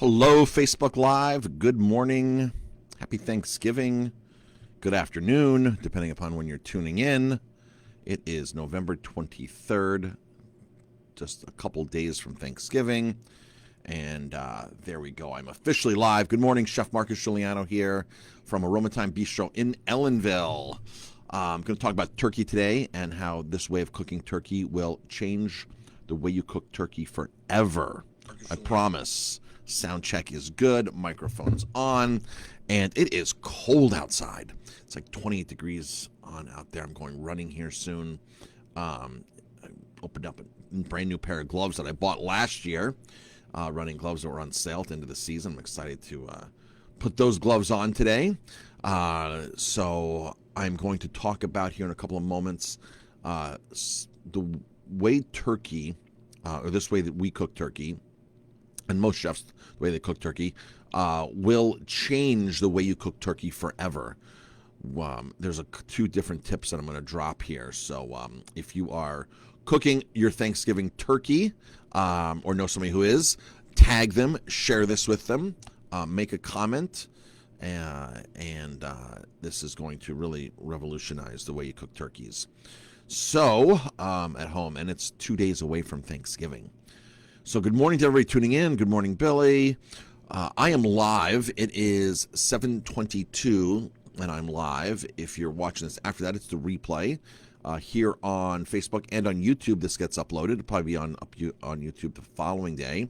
Hello, Facebook Live. Good morning. Happy Thanksgiving. Good afternoon, depending upon when you're tuning in. It is November 23rd, just a couple days from Thanksgiving. And there we go. I'm officially live. Good morning. Chef Marcus Guiliano here from Aromatime Bistro in Ellenville. I'm going to talk about turkey today and how this way of cooking turkey will change the way you cook turkey forever. I promise. Sound check is good. Microphone's on. And it is cold outside. It's like 28 degrees on out there. I'm going running here soon. I opened up a brand new pair of gloves that I bought last year. Running gloves that were on sale at the end of the season. I'm excited to put those gloves on today. So I'm going to talk about here in a couple of moments the way turkey, or this way that we cook turkey, and most chefs, the way they cook turkey, will change the way you cook turkey forever. There's two different tips that I'm going to drop here. So if you are cooking your Thanksgiving turkey, or know somebody who is, tag them, share this with them, make a comment, and this is going to really revolutionize the way you cook turkeys. So, at home, and it's 2 days away from Thanksgiving. So good morning to everybody tuning in. Good morning, Billy. I am live. It is 7:22, and I'm live. If you're watching this after that, it's the replay. Here on Facebook and on YouTube, this gets uploaded. It'll probably be on YouTube the following day.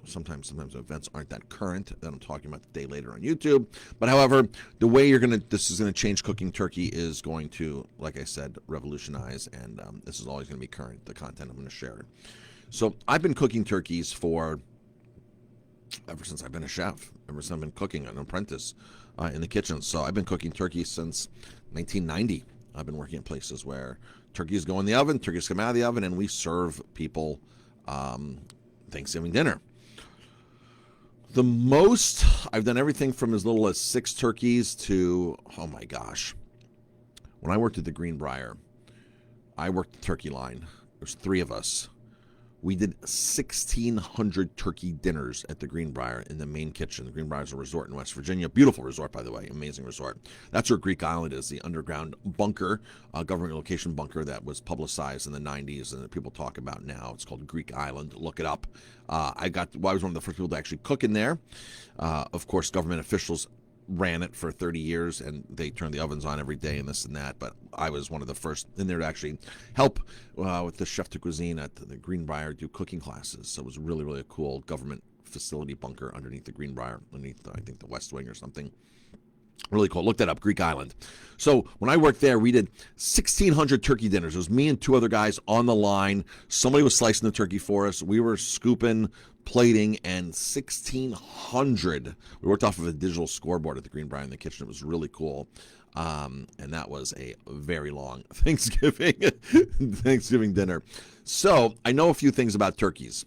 Sometimes events aren't that current that I'm talking about the day later on YouTube. But however, the way this is gonna change cooking turkey is going to, like I said, revolutionize, and this is always gonna be current, the content I'm gonna share. So I've been cooking turkeys ever since I've been a chef, ever since I've been cooking, an apprentice in the kitchen. So I've been cooking turkey since 1990. I've been working at places where turkeys go in the oven, turkeys come out of the oven, and we serve people Thanksgiving dinner. The most, I've done everything from as little as 6 turkeys to, oh my gosh. When I worked at the Greenbrier, I worked the turkey line. There's 3 of us. We did 1,600 turkey dinners at the Greenbrier in the main kitchen. The Greenbrier is a resort in West Virginia. Beautiful resort, by the way. Amazing resort. That's where Greek Island is, the underground bunker, government location bunker that was publicized in the 90s and that people talk about now. It's called Greek Island. Look it up. I was one of the first people to actually cook in there. Of course, government officials ran it for 30 years, and they turned the ovens on every day and this and that, but I was one of the first in there to actually help with the chef de cuisine at the Greenbrier do cooking classes. So it was really, really a cool government facility bunker underneath the Greenbrier, underneath, I think, the West Wing or something. Really cool. Look that up, Greek Island. So when I worked there, we did 1,600 turkey dinners. It was me and 2 other guys on the line. Somebody was slicing the turkey for us. We were scooping, plating, and 1,600. We worked off of a digital scoreboard at the Greenbrier in the kitchen. It was really cool. And that was a very long Thanksgiving dinner. So I know a few things about turkeys.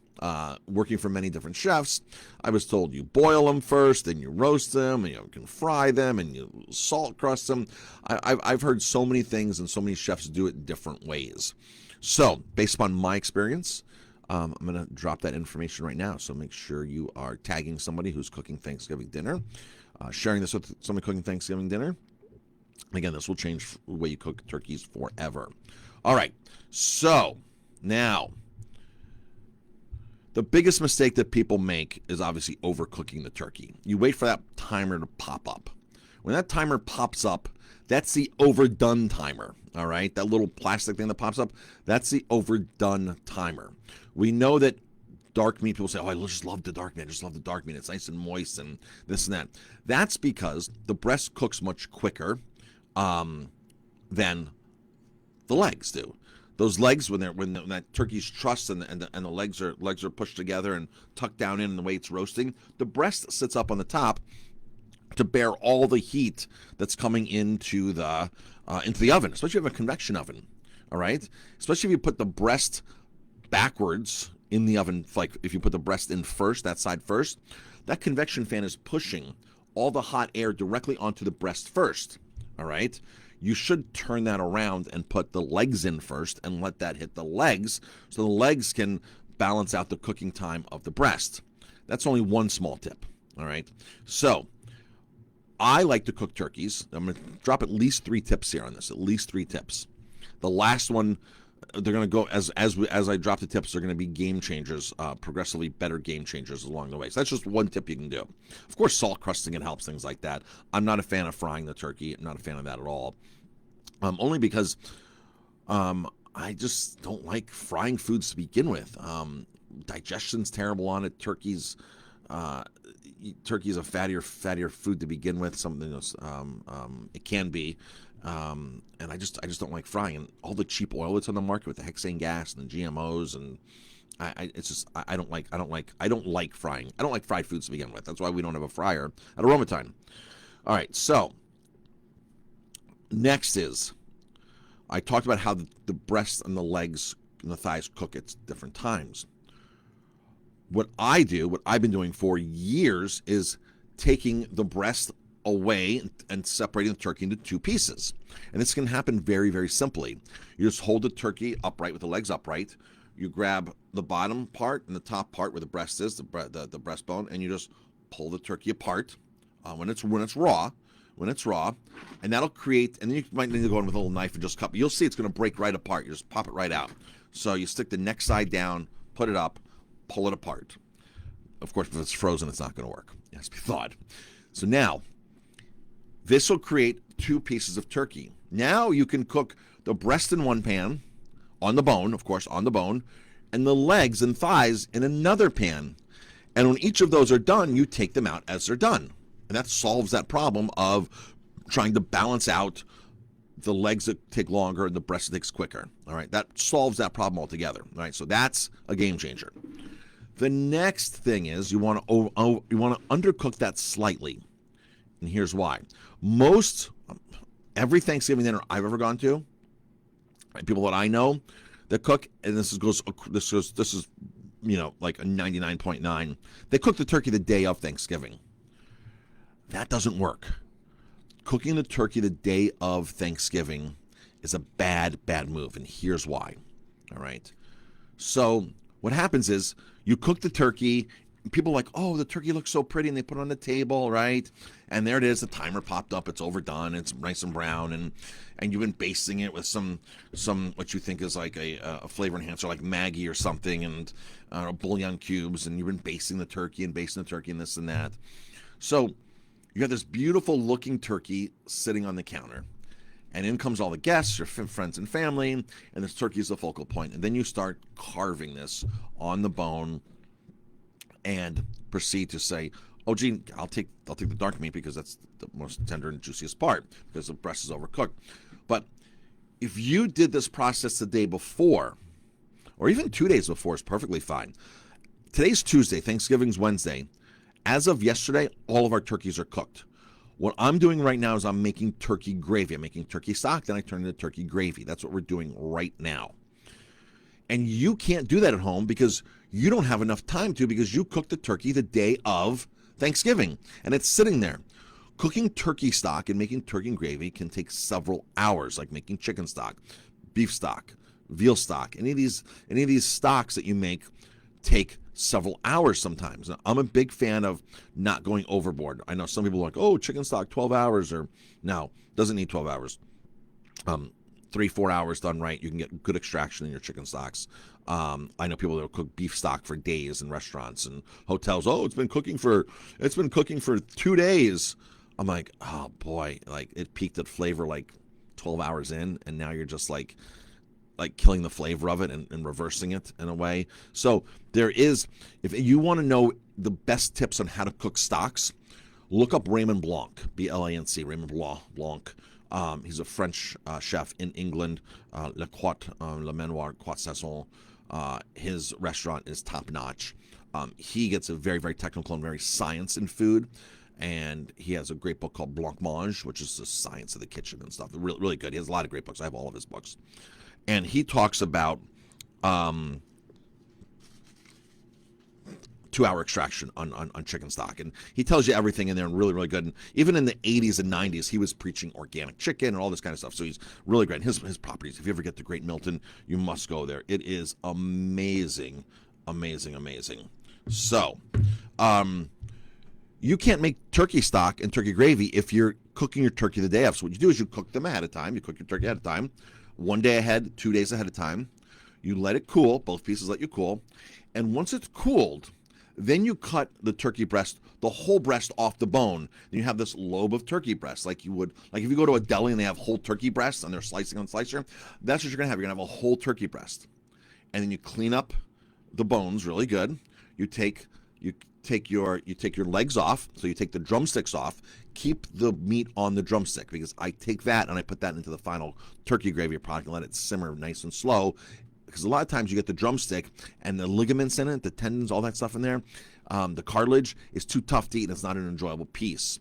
Working for many different chefs, I was told you boil them first, then you roast them, and you can fry them, and you salt crust them. I've heard so many things, and so many chefs do it different ways. So, based upon my experience, I'm going to drop that information right now. So make sure you are tagging somebody who's cooking Thanksgiving dinner, sharing this with somebody cooking Thanksgiving dinner. Again, this will change the way you cook turkeys forever. All right, so now, the biggest mistake that people make is obviously overcooking the turkey. You wait for that timer to pop up. When that timer pops up, that's the overdone timer, all right? That little plastic thing that pops up, that's the overdone timer. We know that dark meat, people say, oh, I just love the dark meat. I just love the dark meat. It's nice and moist and this and that. That's because the breast cooks much quicker than the legs do. Those legs, when that turkey's trussed and the legs are pushed together and tucked down in the way it's roasting, the breast sits up on the top to bear all the heat that's coming into the oven, especially if you have a convection oven. All right, especially if you put the breast backwards in the oven, like if you put the breast in first, that side first, that convection fan is pushing all the hot air directly onto the breast first. All right. You should turn that around and put the legs in first and let that hit the legs so the legs can balance out the cooking time of the breast. That's only one small tip. All right. So I like to cook turkeys. I'm going to drop at least 3 tips here on this. At least 3 tips. The last one, they're going to go as I drop the tips. They're going to be game changers, progressively better game changers along the way. So that's just one tip you can do. Of course, salt crusting it helps, things like that. I'm not a fan of frying the turkey. I'm not a fan of that at all. Only because I just don't like frying foods to begin with. Digestion's terrible on it. Turkey's a fattier food to begin with. Something else, it can be. And I just don't like frying, and all the cheap oil that's on the market with the hexane gas and the GMOs, and I don't like frying. I don't like fried foods to begin with. That's why we don't have a fryer at Aromatime. All right, so next is I talked about how the breasts and the legs and the thighs cook at different times. What I've been doing for years, is taking the breast away and separating the turkey into 2 pieces. And this can happen very, very simply. You just hold the turkey upright with the legs upright. You grab the bottom part and the top part where the breast is, the breastbone, and you just pull the turkey apart when it's raw. And that'll create, and then you might need to go in with a little knife and just cut. But you'll see it's going to break right apart. You just pop it right out. So you stick the neck side down, put it up, pull it apart. Of course, if it's frozen, it's not going to work. It has to be thawed. So now, this will create 2 pieces of turkey. Now you can cook the breast in one pan, on the bone, of course, on the bone, and the legs and thighs in another pan. And when each of those are done, you take them out as they're done. And that solves that problem of trying to balance out the legs that take longer and the breast that takes quicker. All right, that solves that problem altogether. All right, so that's a game changer. The next thing is you want to undercook that slightly. And here's why. Every Thanksgiving dinner I've ever gone to, people that I know that cook, and this is like a 99.9, they cook the turkey the day of Thanksgiving. That doesn't work. Cooking the turkey the day of Thanksgiving is a bad move, and here's why. All right. So what happens is you cook the turkey. People are like, oh, the turkey looks so pretty, and they put it on the table, right? And there it is. The timer popped up. It's overdone. It's nice and brown, and you've been basting it with some what you think is like a flavor enhancer, like Maggi or something, and bouillon cubes, and you've been basting the turkey and this and that. So you got this beautiful looking turkey sitting on the counter, and in comes all the guests, your friends and family, and this turkey is the focal point. And then you start carving this on the bone, and proceed to say, oh, gee, I'll take the dark meat because that's the most tender and juiciest part, because the breast is overcooked. But if you did this process the day before, or even 2 days before, is perfectly fine. Today's Tuesday, Thanksgiving's Wednesday. As of yesterday, all of our turkeys are cooked. What I'm doing right now is I'm making turkey gravy. I'm making turkey stock, then I turn it into turkey gravy. That's what we're doing right now. And you can't do that at home because you don't have enough time to, because you cooked the turkey the day of Thanksgiving, and it's sitting there. Cooking turkey stock and making turkey gravy can take several hours, like making chicken stock, beef stock, veal stock. Any of these stocks that you make take several hours sometimes. Now, I'm a big fan of not going overboard. I know some people are like, oh, chicken stock, 12 hours, or no, doesn't need 12 hours. 3-4 hours done right, you can get good extraction in your chicken stocks. I know people that will cook beef stock for days in restaurants and hotels. Oh, it's been cooking for 2 days. I'm like, oh boy, like it peaked at flavor like 12 hours in, and now you're just like killing the flavor of it and reversing it in a way. So there is, if you want to know the best tips on how to cook stocks, look up Raymond Blanc, B-L-A-N-C, Raymond Blanc. He's a French chef in England, Le Manoir Quatre Saisons. His restaurant is top notch. He gets a very, very technical and very science in food. And he has a great book called Blanc Mange, which is the science of the kitchen and stuff. Really, really good. He has a lot of great books. I have all of his books. And he talks about 2-hour extraction on chicken stock. And he tells you everything in there, and really, really good. And even in the 80s and 90s, he was preaching organic chicken and all this kind of stuff. So he's really great. And his properties, if you ever get to Great Milton, you must go there. It is amazing Amazing, amazing. So, you can't make turkey stock and turkey gravy if you're cooking your turkey the day of. So what you do is you cook them ahead of time. You cook your turkey ahead of time, 1 day ahead, 2 days ahead of time. You let it cool. Both pieces let you cool. And once it's cooled, then you cut the turkey breast, the whole breast off the bone. Then you have this lobe of turkey breast, like you would, like if you go to a deli and they have whole turkey breasts and they're slicing on slicer, that's what you're gonna have. You're gonna have a whole turkey breast, and then you clean up the bones really good. You take your legs off, so you take the drumsticks off. Keep the meat on the drumstick, because I take that and I put that into the final turkey gravy product and let it simmer nice and slow. Because a lot of times you get the drumstick and the ligaments in it, the tendons, all that stuff in there, the cartilage is too tough to eat and it's not an enjoyable piece.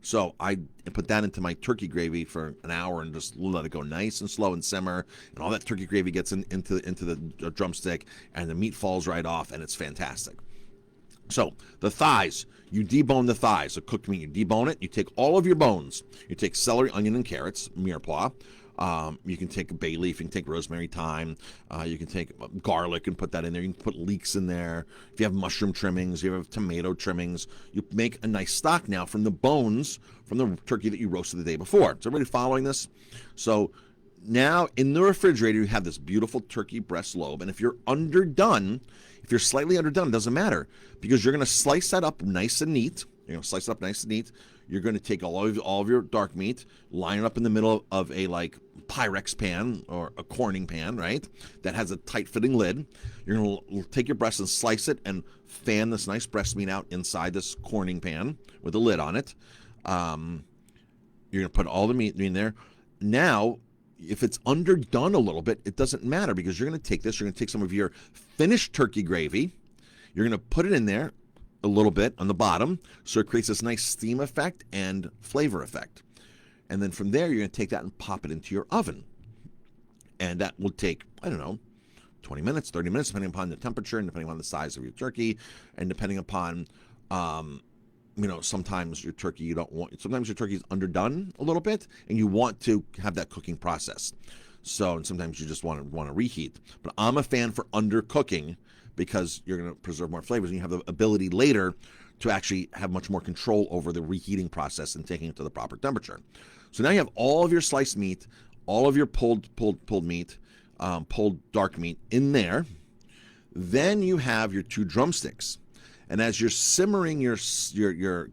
So I put that into my turkey gravy for an hour and just let it go nice and slow and simmer, and all that turkey gravy gets into the drumstick, and the meat falls right off, and it's fantastic. So the thighs, you debone the thighs. So cooked meat, you debone it. You take all of your bones. You take celery, onion, and carrots, mirepoix. You can take bay leaf, you can take rosemary, thyme, you can take garlic and put that in there. You can put leeks in there. If you have mushroom trimmings, you have tomato trimmings, you make a nice stock now from the bones from the turkey that you roasted the day before. Is everybody following this? So now in the refrigerator, you have this beautiful turkey breast lobe. And if you're underdone, if you're slightly underdone, it doesn't matter, because you're going to slice that up nice and neat. You're going to slice it up nice and neat. You're going to take all of your dark meat, line it up in the middle of a Pyrex pan or a Corning pan, right? That has a tight-fitting lid. You're going to take your breast and slice it and fan this nice breast meat out inside this Corning pan with a lid on it. You're going to put all the meat in there. Now, if it's underdone a little bit, it doesn't matter, because you're going to take this. You're going to take some of your finished turkey gravy. You're going to put it in there a little bit on the bottom, so it creates this nice steam effect and flavor effect. And then from there, you're going to take that and pop it into your oven. And that will take, I don't know, 20 minutes, 30 minutes, depending upon the temperature and depending on the size of your turkey, and depending upon, sometimes your turkey sometimes your turkey is underdone a little bit, and you want to have that cooking process. So, and sometimes you just want to reheat. But I'm a fan for undercooking, because you're going to preserve more flavors, and you have the ability later to actually have much more control over the reheating process and taking it to the proper temperature. So now you have all of your sliced meat, all of your pulled meat, pulled dark meat in there. Then you have your 2 drumsticks. And as you're simmering your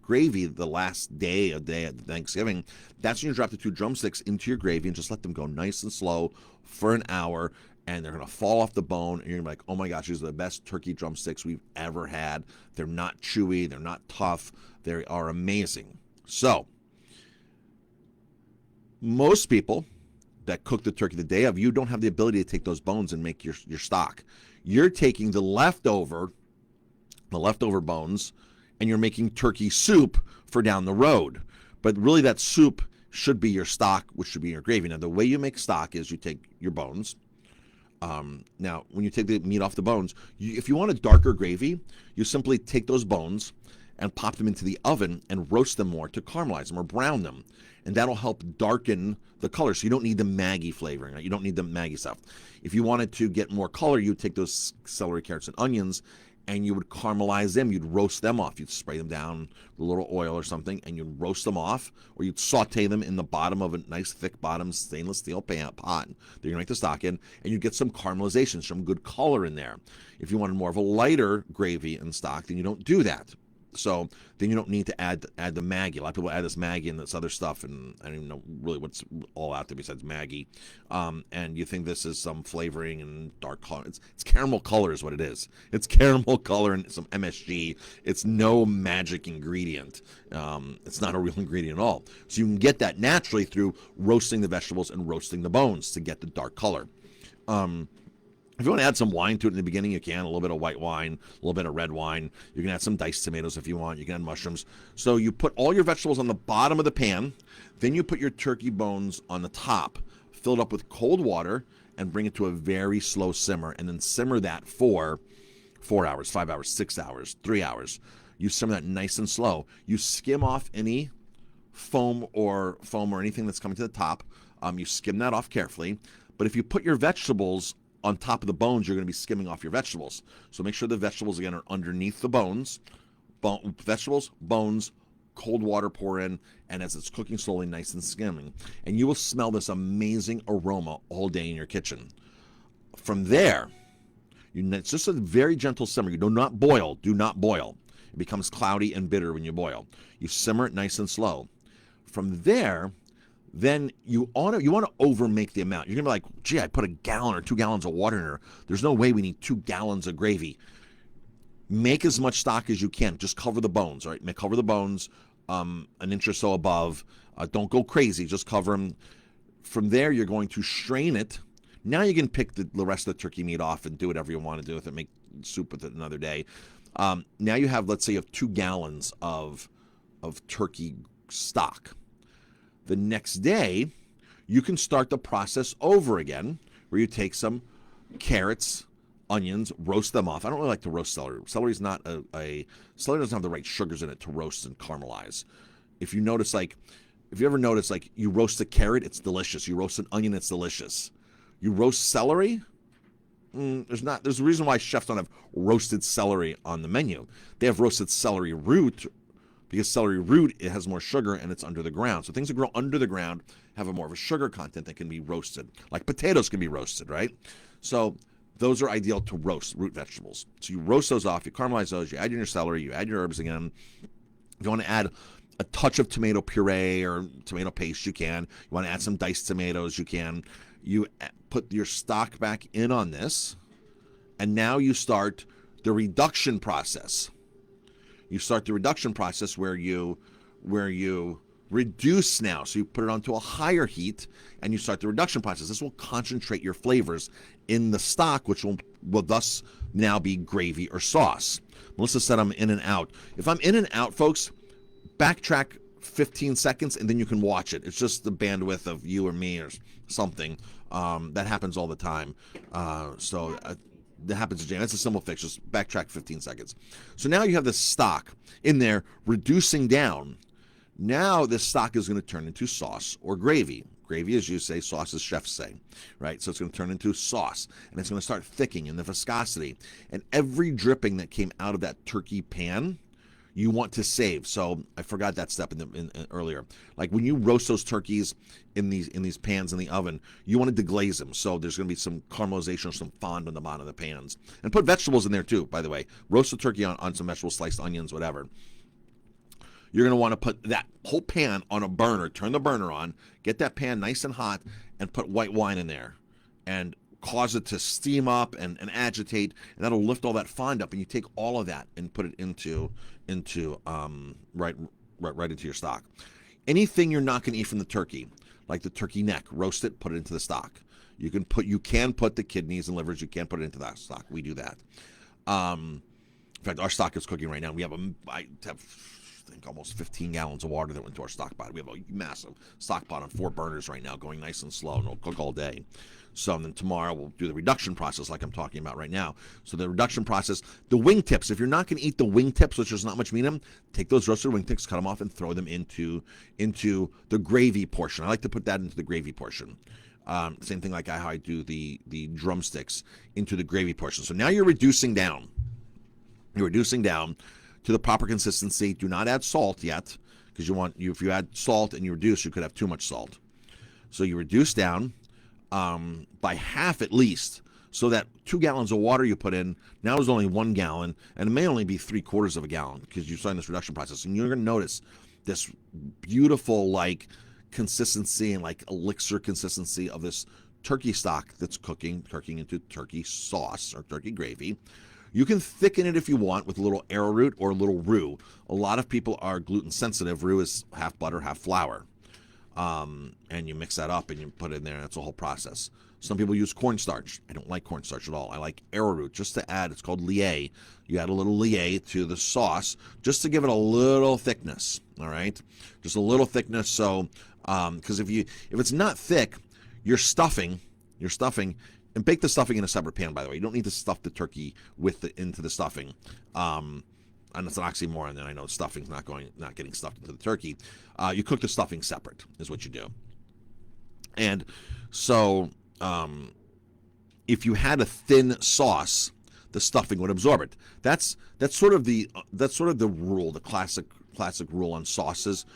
gravy the last day of Thanksgiving, that's when you drop the 2 drumsticks into your gravy and just let them go nice and slow for an hour. And they're going to fall off the bone, and you're going to be like, oh my gosh, these are the best turkey drumsticks we've ever had. They're not chewy. They're not tough. They are amazing. So, most people that cook the turkey the day of, you don't have the ability to take those bones and make your stock. You're taking the leftover bones, and you're making turkey soup for down the road. But really, that soup should be your stock, which should be your gravy. Now, the way you make stock is you take your bones. Now, when you take the meat off the bones, if you want a darker gravy, you simply take those bones and pop them into the oven and roast them more to caramelize them or brown them. And that'll help darken the color. So you don't need the Maggi flavoring. Right? You don't need the Maggi stuff. If you wanted to get more color, you'd take those celery, carrots, and onions, and you would caramelize them. You'd roast them off. You'd spray them down with a little oil or something, and you'd roast them off, or you'd saute them in the bottom of a nice thick bottom stainless steel pot that you're gonna make the stock in, and you get some caramelization, some good color in there. If you wanted more of a lighter gravy and stock, then you don't do that. So then you don't need to add the Maggi. A lot of people add this Maggi and this other stuff, and I don't even know really what's all out there besides Maggi. And you think this is some flavoring and dark color. It's caramel color is what it is. It's caramel color and some MSG. It's no magic ingredient. It's not a real ingredient at all. So you can get that naturally through roasting the vegetables and roasting the bones to get the dark color. If you want to add some wine to it in the beginning, you can. A little bit of white wine, a little bit of red wine. You can add some diced tomatoes if you want. You can add mushrooms. So you put all your vegetables on the bottom of the pan. Then you put your turkey bones on the top, fill it up with cold water, and bring it to a very slow simmer. And then simmer that for 4 hours, 5 hours, 6 hours, 3 hours. You simmer that nice and slow. You skim off any foam or anything that's coming to the top. You skim that off carefully. But if you put your vegetables on top of the bones, you're going to be skimming off your vegetables. So make sure the vegetables, again, are underneath the bones. Vegetables, bones, cold water pour in, and as it's cooking slowly, nice and skimming. And you will smell this amazing aroma all day in your kitchen. From there, it's just a very gentle simmer. You do not boil. Do not boil. It becomes cloudy and bitter when you boil. You simmer it nice and slow. From there, then you want to overmake the amount. You're going to be like, gee, I put a gallon or 2 gallons of water in her. There's no way we need 2 gallons of gravy. Make as much stock as you can. Just cover the bones, right? Cover the bones an inch or so above. Don't go crazy. Just cover them. From there, you're going to strain it. Now you can pick the rest of the turkey meat off and do whatever you want to do with it. Make soup with it another day. Now you have, let's say, you have 2 gallons of turkey stock. The next day, you can start the process over again, where you take some carrots, onions, roast them off. I don't really like to roast celery. Celery's not celery doesn't have the right sugars in it to roast and caramelize. If you ever notice, like, you roast a carrot, it's delicious. You roast an onion, it's delicious. You roast celery, there's a reason why chefs don't have roasted celery on the menu. They have roasted celery root, because celery root, it has more sugar and it's under the ground. So things that grow under the ground have a more of a sugar content that can be roasted. Like potatoes can be roasted, right? So those are ideal to roast, root vegetables. So you roast those off, you caramelize those, you add in your celery, you add your herbs again. If you want to add a touch of tomato puree or tomato paste, you can. You want to add some diced tomatoes, you can. You put your stock back in on this, and now you start the reduction process. You start the reduction process where you reduce now. So you put it onto a higher heat, and you start the reduction process. This will concentrate your flavors in the stock, which will thus now be gravy or sauce. Melissa said I'm in and out. If I'm in and out, folks, backtrack 15 seconds, and then you can watch it. It's just the bandwidth of you or me or something. That happens all the time. That happens to Jane. That's a simple fix. Just backtrack 15 seconds. So now you have this stock in there reducing down. Now this stock is going to turn into sauce or gravy. Gravy, as you say, sauce as chefs say, right? So it's going to turn into sauce, and it's going to start thickening in the viscosity. And every dripping that came out of that turkey pan, you want to save. So I forgot that step in earlier. Like when you roast those turkeys in these pans in the oven, you want to deglaze them. So there's going to be some caramelization or some fond on the bottom of the pans. And put vegetables in there too, by the way. Roast the turkey on some vegetables, sliced onions, whatever. You're going to want to put that whole pan on a burner. Turn the burner on. Get that pan nice and hot, and put white wine in there. And cause it to steam up and agitate, and that'll lift all that fond up, and you take all of that and put it into right into your stock. Anything you're not going to eat from the turkey, like the turkey neck, roast it, put it into the stock. You can put the kidneys and livers, you can put it into that stock. We do that. In fact, our stock is cooking right now. We have I think almost 15 gallons of water that went to our stock pot. We have a massive stock pot on 4 burners right now, going nice and slow, and it'll cook all day. So then tomorrow we'll do the reduction process like I'm talking about right now. So the reduction process, the wing tips, if you're not going to eat the wing tips, which there's not much meat in them, take those roasted wing tips, cut them off, and throw them into the gravy portion. I like to put that into the gravy portion. Same thing like how I do the drumsticks into the gravy portion. So now you're reducing down. You're reducing down to the proper consistency. Do not add salt yet, because if you add salt and you reduce, you could have too much salt. So you reduce down by half at least, so that 2 gallons of water you put in now is only 1 gallon, and it may only be 3/4 of a gallon because you're starting this reduction process. And you're going to notice this beautiful like consistency and like elixir consistency of this turkey stock that's cooking into turkey sauce or turkey gravy. You can thicken it if you want with a little arrowroot or a little roux. A lot of people are gluten sensitive. Roux is half butter, half flour. And you mix that up and you put it in there, and that's a whole process. Some people use cornstarch. I don't like cornstarch at all. I like arrowroot just to add. It's called liais. You add a little liais to the sauce just to give it a little thickness. All right, just a little thickness. So, because if it's not thick, you're stuffing, and bake the stuffing in a separate pan. By the way, you don't need to stuff the turkey into the stuffing. And it's an oxymoron. Then I know stuffing's not getting stuffed into the turkey. You cook the stuffing separate is what you do. And so if you had a thin sauce, the stuffing would absorb it. That's sort of the rule, the classic rule on sauces.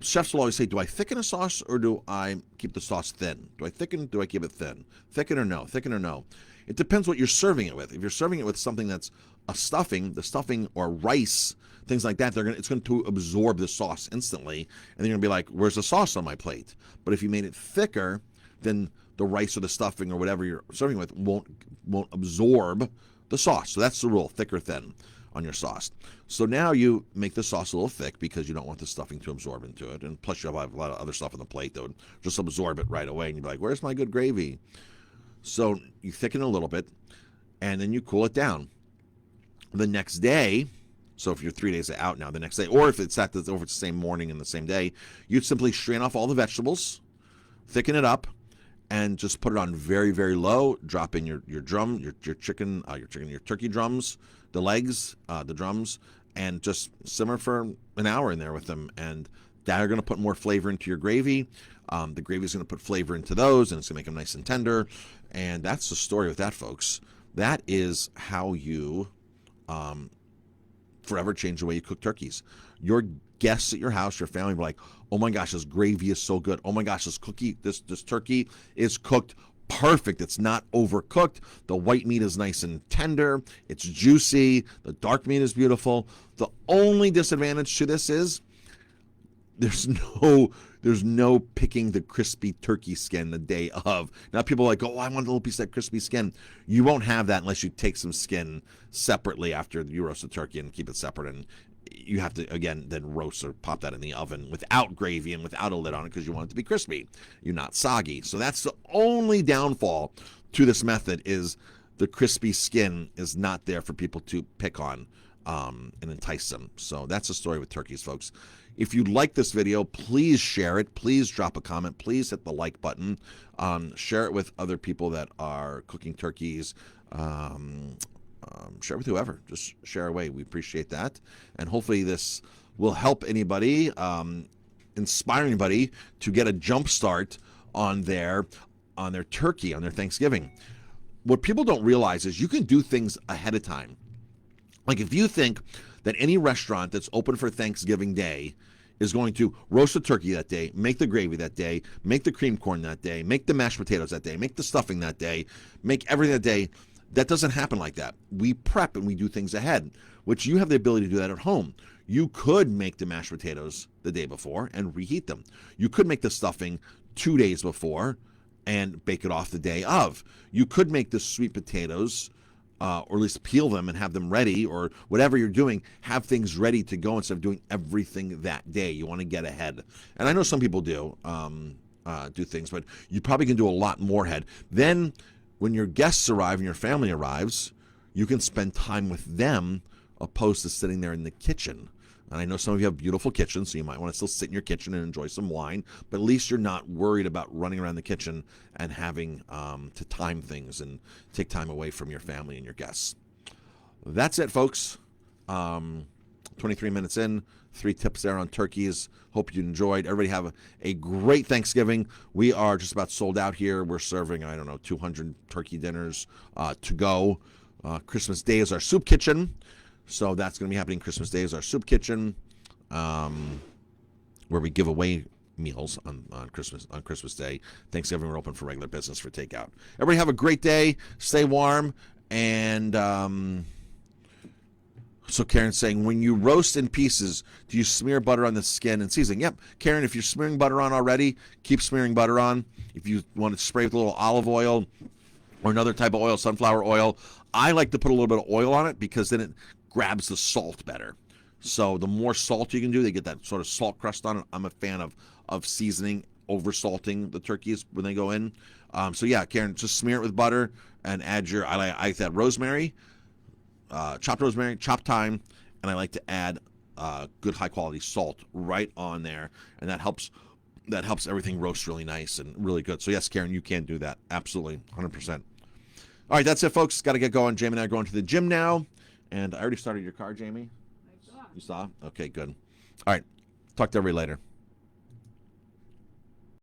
Chefs will always say, do I thicken a sauce or do I keep the sauce thin? Do I thicken? Do I keep it thin? Thicken or no? Thicken or no? It depends what you're serving it with. If you're serving it with something that's a stuffing, the stuffing or rice, things like that, it's going to absorb the sauce instantly, and then you're going to be like, where's the sauce on my plate? But if you made it thicker, then the rice or the stuffing or whatever you're serving with won't absorb the sauce. So that's the rule, thick or thin on your sauce. So now you make the sauce a little thick because you don't want the stuffing to absorb into it, and plus you'll have a lot of other stuff on the plate that would just absorb it right away, and you'd be like, where's my good gravy? So you thicken it a little bit, and then you cool it down. The next day, so if you're 3 days out now, the next day, or if it's over the same morning and the same day, you'd simply strain off all the vegetables, thicken it up, and just put it on very, very low. Drop in your turkey drums, the legs, the drums, and just simmer for an hour in there with them. And that are going to put more flavor into your gravy. The gravy is going to put flavor into those, and it's going to make them nice and tender. And that's the story with that, folks. That is how you forever change the way you cook turkeys. Your guests at your house, your family, will be like, oh my gosh, this gravy is so good. Oh my gosh, this turkey is cooked perfect. It's not overcooked. The white meat is nice and tender. It's juicy. The dark meat is beautiful. The only disadvantage to this is there's no picking the crispy turkey skin the day of. Now people are like, oh, I want a little piece of that crispy skin. You won't have that unless you take some skin separately after you roast the turkey and keep it separate. And you have to, again, then roast or pop that in the oven without gravy and without a lid on it because you want it to be crispy. You're not soggy. So that's the only downfall to this method, is the crispy skin is not there for people to pick on and entice them. So that's the story with turkeys, folks. If you like this video, please share it. Please drop a comment. Please hit the like button. Share it with other people that are cooking turkeys. Share it with whoever. Just share away. We appreciate that. And hopefully this will help anybody, inspire anybody to get a jump start on their turkey, on their Thanksgiving. What people don't realize is you can do things ahead of time. Like if you think that any restaurant that's open for Thanksgiving Day is going to roast a turkey that day, make the gravy that day, make the cream corn that day, make the mashed potatoes that day, make the stuffing that day, make everything that day, that doesn't happen like that. We prep and we do things ahead, which you have the ability to do that at home. You could make the mashed potatoes the day before and reheat them. You could make the stuffing 2 days before and bake it off the day of. You could make the sweet potatoes, or at least peel them and have them ready, or whatever you're doing, have things ready to go instead of doing everything that day. You want to get ahead. And I know some people do things, but you probably can do a lot more ahead. Then when your guests arrive and your family arrives, you can spend time with them opposed to sitting there in the kitchen. And I know some of you have beautiful kitchens, so you might want to still sit in your kitchen and enjoy some wine, but at least you're not worried about running around the kitchen and having to time things and take time away from your family and your guests. That's it, folks. 23 minutes in, 3 tips there on turkeys. Hope you enjoyed. Everybody have a great Thanksgiving. We are just about sold out here. We're serving, 200 turkey dinners to go. Christmas Day is our soup kitchen. So that's going to be happening. Christmas Day is our soup kitchen, where we give away meals on Christmas Day. Thanksgiving, we're open for regular business for takeout. Everybody have a great day. Stay warm. And so Karen's saying, when you roast in pieces, do you smear butter on the skin and seasoning? Yep. Karen, if you're smearing butter on already, keep smearing butter on. If you want to spray with a little olive oil or another type of oil, sunflower oil, I like to put a little bit of oil on it because then it grabs the salt better. So the more salt you can do, they get that sort of salt crust on it. I'm a fan of seasoning, over salting the turkeys when they go in. So yeah, Karen, just smear it with butter and add I like that rosemary, chopped rosemary, chopped thyme, and I like to add good high quality salt right on there, and that helps everything roast really nice and really good. So yes, Karen, you can do that. Absolutely, 100%. All right, that's it, folks. Got to get going. Jamie and I are going to the gym now. And I already started your car, Jamie? I saw. You saw? Okay, good. All right. Talk to everybody later.